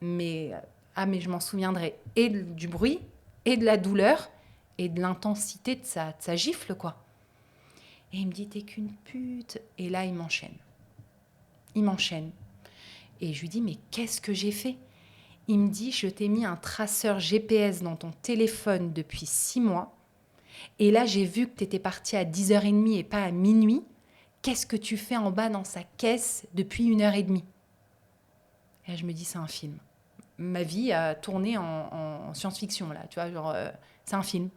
Mais je m'en souviendrai. Et du bruit, et de la douleur, et de l'intensité de sa gifle, quoi. Et il me dit, t'es qu'une pute. Et là, il m'enchaîne. Et je lui dis, mais qu'est-ce que j'ai fait ? Il me dit, je t'ai mis un traceur GPS dans ton téléphone depuis 6 mois. Et là, j'ai vu que t'étais parti à 10h30 et pas à minuit. Qu'est-ce que tu fais en bas dans sa caisse depuis 1h30 ? Et là, je me dis, c'est un film. Ma vie a tourné en science-fiction, là. Tu vois, genre, c'est un film.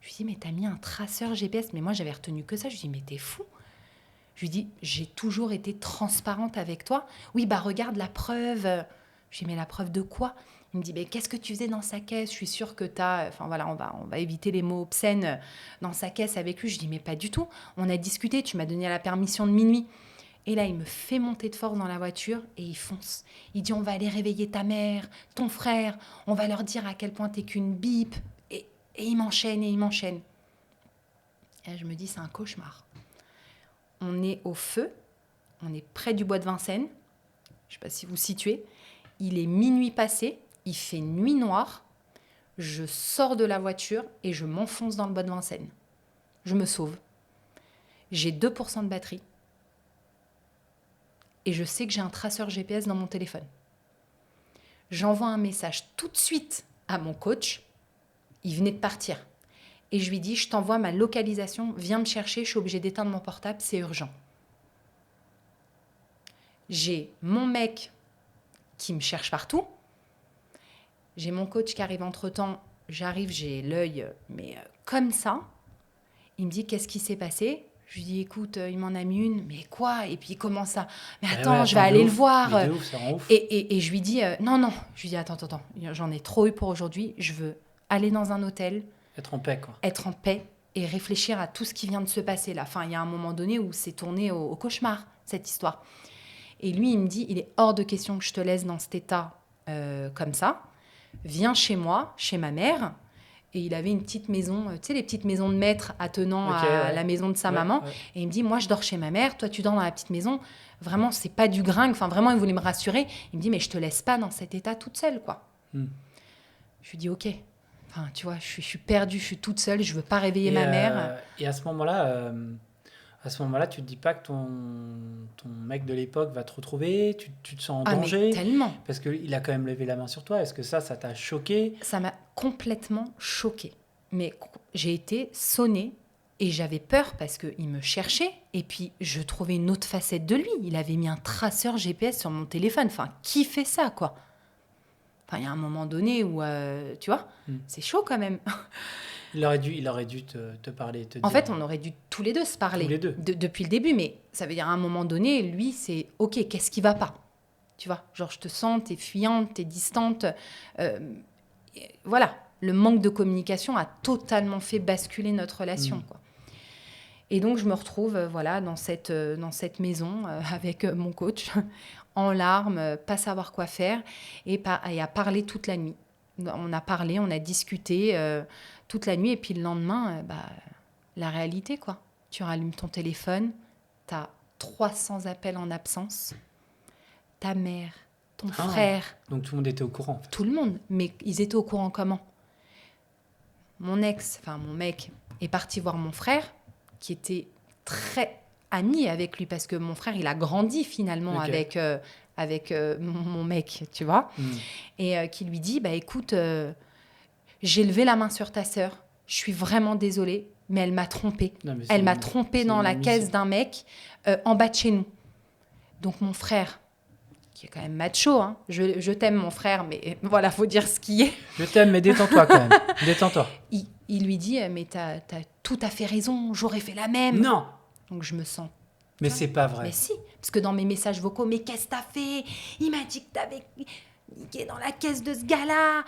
Je lui dis, mais t'as mis un traceur GPS. Mais moi, j'avais retenu que ça. Je lui dis, mais t'es fou. Je lui dis, j'ai toujours été transparente avec toi. Oui, regarde la preuve. Je lui dis, mais la preuve de quoi ? Il me dit, mais qu'est-ce que tu faisais dans sa caisse ? Je suis sûre que t'as... Enfin, voilà, on va éviter les mots obscènes dans sa caisse avec lui. Je dis, mais pas du tout. On a discuté. Tu m'as donné la permission de minuit. Et là, il me fait monter de force dans la voiture et il fonce. Il dit, on va aller réveiller ta mère, ton frère. On va leur dire à quel point t'es qu'une bipe. Et il m'enchaîne. Et là, je me dis, c'est un cauchemar. On est au feu. On est près du bois de Vincennes. Je ne sais pas si vous situez. Il est minuit passé. Il fait nuit noire. Je sors de la voiture et je m'enfonce dans le bois de Vincennes. Je me sauve. J'ai 2% de batterie. Et je sais que j'ai un traceur GPS dans mon téléphone. J'envoie un message tout de suite à mon coach. Il venait de partir. Et je lui dis, je t'envoie ma localisation, viens me chercher, je suis obligée d'éteindre mon portable, c'est urgent. J'ai mon mec qui me cherche partout. J'ai mon coach qui arrive entre-temps. J'arrive, j'ai l'œil, mais comme ça. Il me dit, qu'est-ce qui s'est passé ? Je lui dis, écoute, il m'en a mis une. Mais quoi ? Et puis il commence à... Mais attends, je vais aller le voir. Et je lui dis, non. Je lui dis, attends. J'en ai trop eu pour aujourd'hui. Je veux aller dans un hôtel. Être en paix, quoi. Être en paix et réfléchir à tout ce qui vient de se passer là. Enfin, il y a un moment donné où c'est tourné au cauchemar, cette histoire. Et lui, il me dit, il est hors de question que je te laisse dans cet état comme ça. Viens chez moi, chez ma mère. Et il avait une petite maison, tu sais, les petites maisons de maître attenant à la maison de sa maman. Ouais. Et il me dit, moi, je dors chez ma mère, toi, tu dors dans la petite maison. Vraiment, c'est pas du gringue. Enfin, vraiment, il voulait me rassurer. Il me dit, mais je te laisse pas dans cet état toute seule, quoi. Je lui dis, ok. Enfin, tu vois, je suis perdue, je suis toute seule, je veux pas réveiller ma mère. Et à ce moment-là, tu te dis pas que ton mec de l'époque va te retrouver, tu te sens en danger. Mais tellement. Parce qu'il a quand même levé la main sur toi. Est-ce que ça t'a choqué ? Ça m'a complètement choquée. Mais j'ai été sonnée et j'avais peur parce qu'il me cherchait. Et puis, je trouvais une autre facette de lui. Il avait mis un traceur GPS sur mon téléphone. Enfin, qui fait ça, quoi ? Enfin, il y a un moment donné où, tu vois, c'est chaud quand même. Il aurait dû te parler, te dire... En fait, on aurait dû tous les deux se parler. Tous les deux. Depuis le début, mais ça veut dire à un moment donné, lui, c'est « Ok, qu'est-ce qui va pas ?» Tu vois, genre, je te sens, t'es fuyante, t'es distante. Voilà, le manque de communication a totalement fait basculer notre relation, quoi. Et donc, je me retrouve dans cette maison avec mon coach, en larmes, pas savoir quoi faire, et à parler toute la nuit. On a parlé, on a discuté toute la nuit, et puis le lendemain, la réalité, quoi. Tu rallumes ton téléphone, tu as 300 appels en absence, ta mère, ton frère. Donc tout le monde était au courant, en fait. Tout le monde, mais ils étaient au courant comment ? Mon mec, est parti voir mon frère, qui était très amie avec lui parce que mon frère, il a grandi finalement Ok. avec mon mec, tu vois. Et qui lui dit, bah écoute, j'ai levé la main sur ta sœur, je suis vraiment désolée, mais elle m'a trompée. Non, mais Elle m'a trompée dans la caisse d'un mec en bas de chez nous. Donc mon frère, qui est quand même macho, hein, je t'aime mon frère, mais voilà, faut dire ce qui est. Je t'aime, mais détends-toi quand même. Détends-toi. Il lui dit, mais t'as tout à fait raison, j'aurais fait la même. Non, Donc je me sens... mais c'est pas vrai. Mais si, parce que dans mes messages vocaux, mais qu'est-ce que t'as fait? Il m'a dit que t'avais niqué dans la caisse de ce gars-là,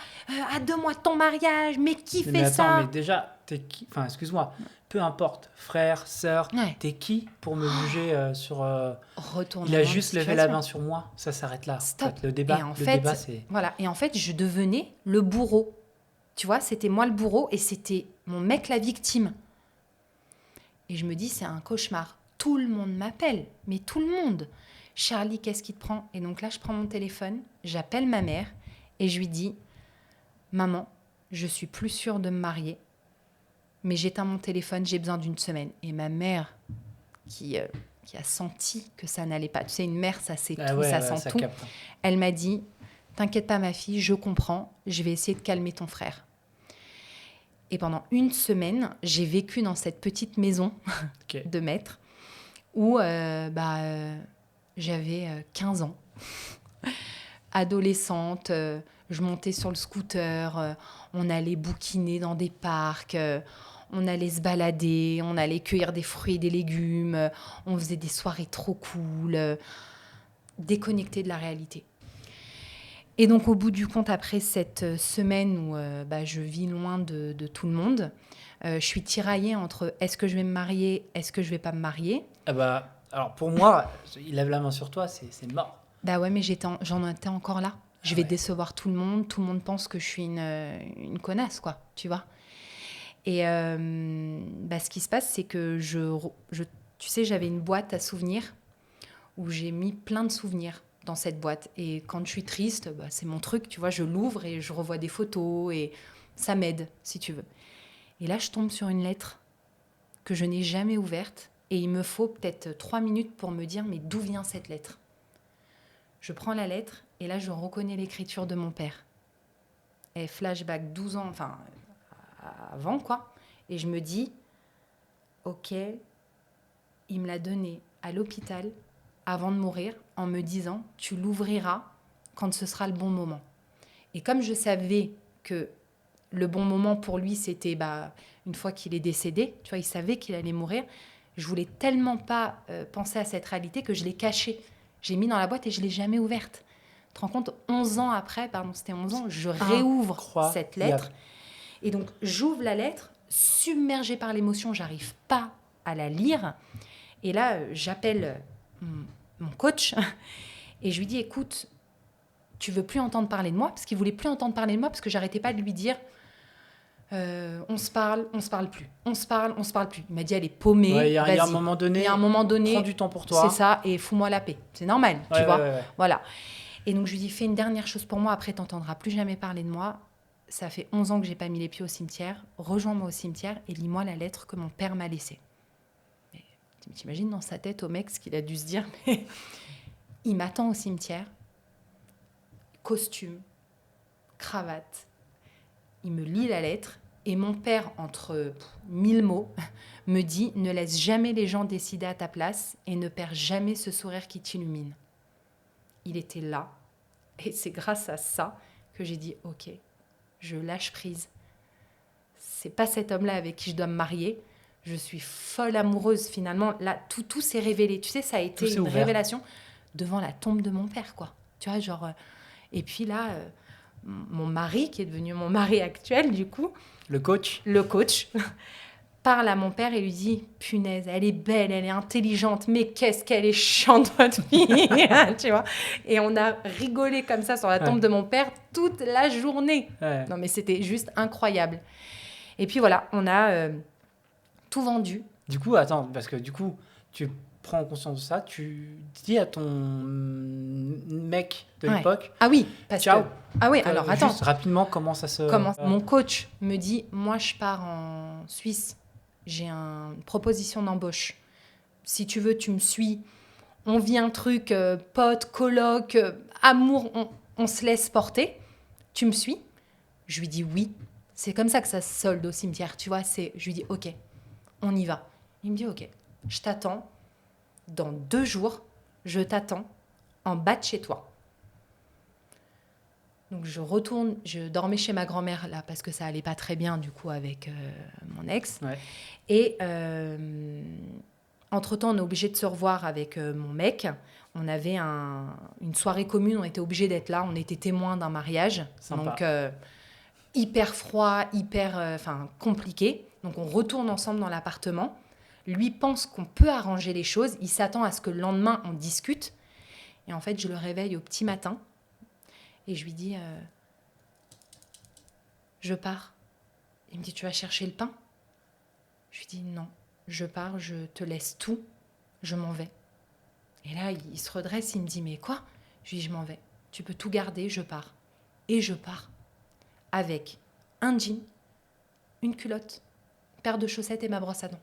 à 2 mois de ton mariage, mais qui Mais fait attends, ça? mais déjà, t'es qui? Enfin, excuse-moi, peu importe, frère, sœur, Ouais. t'es qui pour me juger sur... Retournement Il a de juste levé situation. la main sur moi, ça s'arrête là. Stop. En fait, le débat, Et en le fait, débat c'est... voilà. Et en fait, je devenais le bourreau. Tu vois, c'était moi le bourreau et c'était mon mec la victime. Et je me dis, c'est un cauchemar. Tout le monde m'appelle, mais tout le monde. Charlie, qu'est-ce qui te prend? Et donc là, je prends mon téléphone, j'appelle ma mère et je lui dis, maman, je suis plus sûre de me marier, mais j'éteins mon téléphone, j'ai besoin d'une semaine. Et ma mère, qui a senti que ça n'allait pas, tu sais, une mère, ça sait tout, ça sent ça tout. capte. Elle m'a dit, t'inquiète pas ma fille, je comprends, je vais essayer de calmer ton frère. Et pendant 1 semaine, j'ai vécu dans cette petite maison Ok. de maître où j'avais 15 ans. Adolescente, je montais sur le scooter, on allait bouquiner dans des parcs, on allait se balader, on allait cueillir des fruits et des légumes, on faisait des soirées trop cool, déconnectées de la réalité. Et donc, au bout du compte, après cette semaine où je vis loin de tout le monde, je suis tiraillée entre est-ce que je vais me marier, est-ce que je vais pas me marier. Ah bah, alors pour moi, il lève la main sur toi, c'est mort. Bah ouais, mais j'en étais encore là. Je vais ouais. décevoir tout le monde pense que je suis une connasse, quoi, tu vois. Et ce qui se passe, c'est que tu sais, j'avais une boîte à souvenirs où j'ai mis plein de souvenirs dans cette boîte. Et quand je suis triste, c'est mon truc, tu vois, je l'ouvre et je revois des photos et ça m'aide, si tu veux. Et là, je tombe sur une lettre que je n'ai jamais ouverte et il me faut peut-être 3 minutes pour me dire, mais d'où vient cette lettre? Je prends la lettre et là, je reconnais l'écriture de mon père. Et flashback 12 ans, enfin, avant, quoi. Et je me dis, ok, il me l'a donné à l'hôpital avant de mourir en me disant, tu l'ouvriras quand ce sera le bon moment. Et comme je savais que le bon moment pour lui, c'était une fois qu'il est décédé, tu vois, il savait qu'il allait mourir, je voulais tellement pas penser à cette réalité que je l'ai cachée. J'ai mis dans la boîte et je ne l'ai jamais ouverte. Tu te rends compte, 11 ans après, c'était 11 ans, je réouvre cette lettre. Et donc, j'ouvre la lettre, submergée par l'émotion, j'arrive pas à la lire. Et là, j'appelle mon coach et je lui dis, écoute, tu veux plus entendre parler de moi? Parce qu'il voulait plus entendre parler de moi parce que j'arrêtais pas de lui dire, on se parle plus. On se parle plus. Il m'a dit, elle est paumée. Ouais, il y a un moment donné, prends du temps pour toi. C'est ça, et fous-moi la paix. C'est normal, tu vois. Ouais. Voilà. Et donc, je lui dis, fais une dernière chose pour moi, après, t'entendras plus jamais parler de moi. Ça fait 11 ans que j'ai pas mis les pieds au cimetière. Rejoins-moi au cimetière et lis-moi la lettre que mon père m'a laissée. Mais t'imagines dans sa tête au mec ce qu'il a dû se dire, mais il m'attend au cimetière, costume, cravate. Il me lit la lettre et mon père, entre 1000 mots, me dit « Ne laisse jamais les gens décider à ta place et ne perds jamais ce sourire qui t'illumine. » Il était là et c'est grâce à ça que j'ai dit « Ok, je lâche prise. C'est pas cet homme-là avec qui je dois me marier. Je suis folle amoureuse finalement. » Là, tout s'est révélé. Tu sais, ça a été une révélation devant la tombe de mon père, quoi. Tu vois, genre... Et puis là... mon mari, qui est devenu mon mari actuel, du coup... Le coach, parle à mon père et lui dit « Punaise, elle est belle, elle est intelligente, mais qu'est-ce qu'elle est chiante, votre fille !» Tu vois. Et on a rigolé comme ça sur la tombe de mon père toute la journée. Ouais. Non, mais c'était juste incroyable. Et puis voilà, on a tout vendu. Du coup, attends, parce que du coup, tu prends conscience de ça, tu dis à ton mec de l'époque... Ah oui, ciao. Ah oui, alors attends. Juste rapidement, comment ça se... Mon coach me dit, moi je pars en Suisse, j'ai une proposition d'embauche. si tu veux, tu me suis. On vit un truc, pote, coloc, amour, on se laisse porter. Tu me suis? Je lui dis oui. C'est comme ça que ça se solde au cimetière, tu vois. Je lui dis ok, on y va. Il me dit ok, je t'attends. Dans 2 jours, je t'attends en bas de chez toi. Donc je retourne, je dormais chez ma grand-mère là parce que ça allait pas très bien du coup avec mon ex. Ouais. Et entre-temps, on est obligé de se revoir avec mon mec. On avait une soirée commune, on était obligé d'être là, on était témoins d'un mariage. Sympa. Donc hyper froid, hyper compliqué. Donc on retourne ensemble dans l'appartement. Lui pense qu'on peut arranger les choses. Il s'attend à ce que le lendemain, on discute. Et en fait, je le réveille au petit matin. Et je lui dis, je pars. Il me dit, tu vas chercher le pain? Je lui dis, non, je pars, je te laisse tout, je m'en vais. Et là, il se redresse, il me dit, mais quoi? Je lui dis, je m'en vais. Tu peux tout garder, je pars. Et je pars. Avec un jean, une culotte, une paire de chaussettes et ma brosse à dents.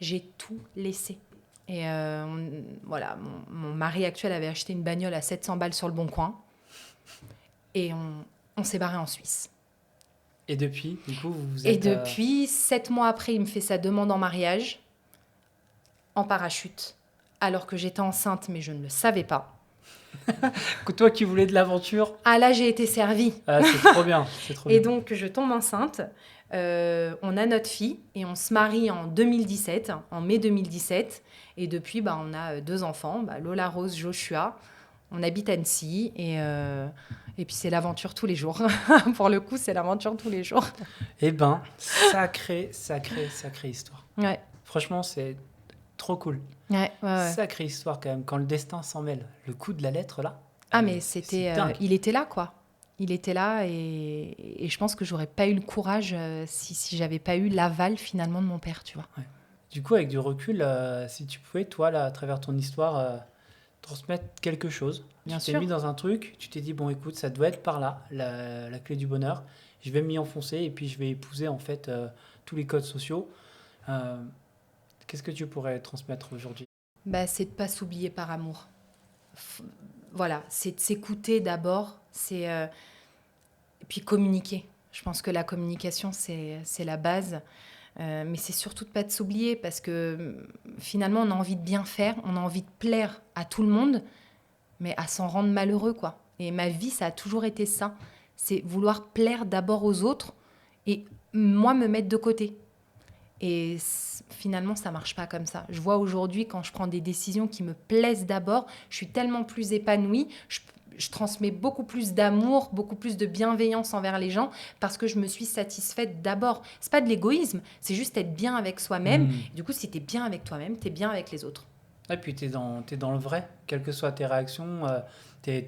J'ai tout laissé. Et voilà, mon mari actuel avait acheté une bagnole à 700 balles sur le Bon Coin. Et on s'est barré en Suisse. Et depuis, du coup, vous êtes... Et depuis, 7 mois après, il me fait sa demande en mariage, en parachute, alors que j'étais enceinte, mais je ne le savais pas. Toi qui voulais de l'aventure. Ah là, j'ai été servie. Ah, c'est trop bien. C'est trop Et bien. donc, je tombe enceinte. On a notre fille et on se marie en 2017, en mai 2017. Et depuis, on a 2 enfants, Lola, Rose, Joshua. On habite Annecy et puis c'est l'aventure tous les jours. Pour le coup, c'est l'aventure tous les jours. Eh ben, sacrée histoire. Ouais. Franchement, c'est trop cool. Ouais. Sacrée histoire quand même, quand le destin s'en mêle. Le coup de la lettre là. Ah mais c'était dingue. il était là quoi. Il était là et je pense que j'aurais pas eu le courage si j'avais pas eu l'aval finalement de mon père, tu vois. Ouais. Du coup, avec du recul, si tu pouvais, toi, là, à travers ton histoire, transmettre quelque chose. Bien Tu t'es sûr. mis dans un truc, tu t'es dit, bon, écoute, ça doit être par là, la clé du bonheur. Je vais m'y enfoncer et puis je vais épouser, en fait, tous les codes sociaux. Qu'est-ce que tu pourrais transmettre aujourd'hui? C'est de pas s'oublier par amour. Voilà, c'est de s'écouter d'abord, et puis communiquer. Je pense que la communication, c'est la base. Mais c'est surtout de pas de s'oublier parce que finalement, on a envie de bien faire, on a envie de plaire à tout le monde, mais à s'en rendre malheureux, quoi. Et ma vie, ça a toujours été ça. C'est vouloir plaire d'abord aux autres et moi, me mettre de côté. Et finalement, ça marche pas comme ça. Je vois aujourd'hui, quand je prends des décisions qui me plaisent d'abord, je suis tellement plus épanouie, je transmets beaucoup plus d'amour, beaucoup plus de bienveillance envers les gens parce que je me suis satisfaite d'abord. C'est pas de l'égoïsme, c'est juste être bien avec soi-même. Du coup, si tu es bien avec toi-même, tu es bien avec les autres. Et puis t'es dans le vrai, quelles que soient tes réactions, tes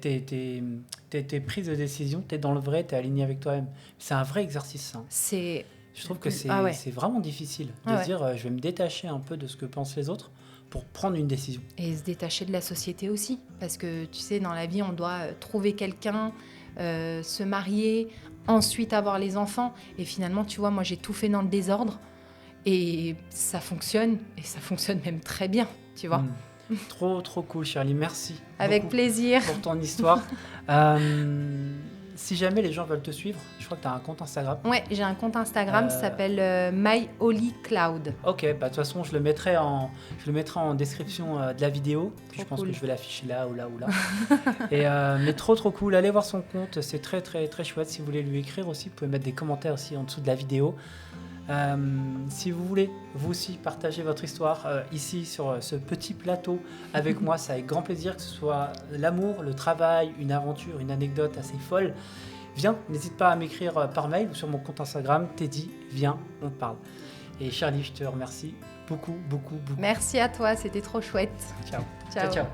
prises de décision, t'es dans le vrai, t'es aligné avec toi-même. C'est un vrai exercice, ça. Je trouve que c'est vraiment difficile de se dire je vais me détacher un peu de ce que pensent les autres pour prendre une décision. Et se détacher de la société aussi. Parce que tu sais, dans la vie, on doit trouver quelqu'un, se marier, ensuite avoir les enfants. Et finalement, tu vois, moi, j'ai tout fait dans le désordre. Et ça fonctionne. Et ça fonctionne même très bien, tu vois. Trop cool, Shirley. Merci. Avec plaisir. Pour ton histoire. Si jamais les gens veulent te suivre, je crois que tu as un compte Instagram. Ouais, j'ai un compte Instagram qui s'appelle My Holy Cloud. Ok, de toute façon, je le mettrai en description de la vidéo. Puis je pense que je vais l'afficher là ou là ou là. Mais trop cool. Allez voir son compte, c'est très chouette. Si vous voulez lui écrire aussi, vous pouvez mettre des commentaires aussi en dessous de la vidéo. Si vous voulez, vous aussi, partager votre histoire ici sur ce petit plateau avec moi, c'est avec grand plaisir, que ce soit l'amour, le travail, une aventure, une anecdote assez folle. Viens, n'hésite pas à m'écrire par mail ou sur mon compte Instagram, Teddy, viens, on parle. Et Shirley, je te remercie beaucoup. Merci à toi, c'était trop chouette. Ciao.